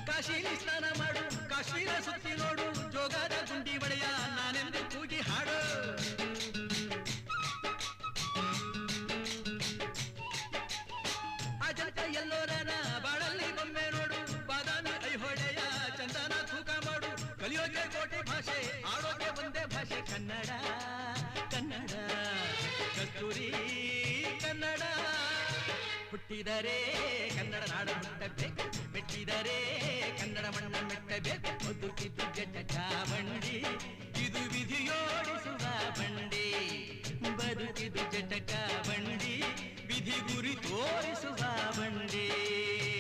ಕಾಶಿಲಿ ಸ್ನಾನ ಮಾಡು, ಕಾಶ್ಮೀರ ಸುತ್ತಿ ನೋಡು, ಜೋಗದ ಗುಂಡಿ ಬಳೆಯ ನಾನೆಂದು ಕೂಗಿ ಹಾಡು. ಅಜಂತ ಎಲ್ಲೋರನ ಬಾಳಲ್ಲಿ ಬೊಮ್ಮೆ ನೋಡು, ಬಾದಾಮಿ ಐಹೊಳೆಯ ಚಂದನ ತೂಕ ಮಾಡು. ಕಲಿಯೋಕೆ ಕೋಟಿ ಭಾಷೆ, ಆಡೋಕೆ ಒಂದೇ ಭಾಷೆ ಕನ್ನಡ. ಕನ್ನಡ ಕಸ್ತೂರಿ ಕನ್ನಡ. ಹುಟ್ಟಿದರೆ ಕನ್ನಡ ನಾಡ ಹುಟ್ಟಬೇಕು, ಮೆಟ್ಟಿದರೆ ಕನ್ನಡ ಮಣ್ಣ ಮೆಟ್ಟಬೇಕು. ಬದುಕಿದ್ದು ಜಟಕ ಬಂಡಿ, ಇದು ವಿಧಿಯೋಡಿಸುವ ಬಂಡಿ. ಬದುಕಿದು ಜಟಕ ಬಂಡಿ, ವಿಧಿ ಗುರಿ ತೋರಿಸುವ ಬಂಡಿ.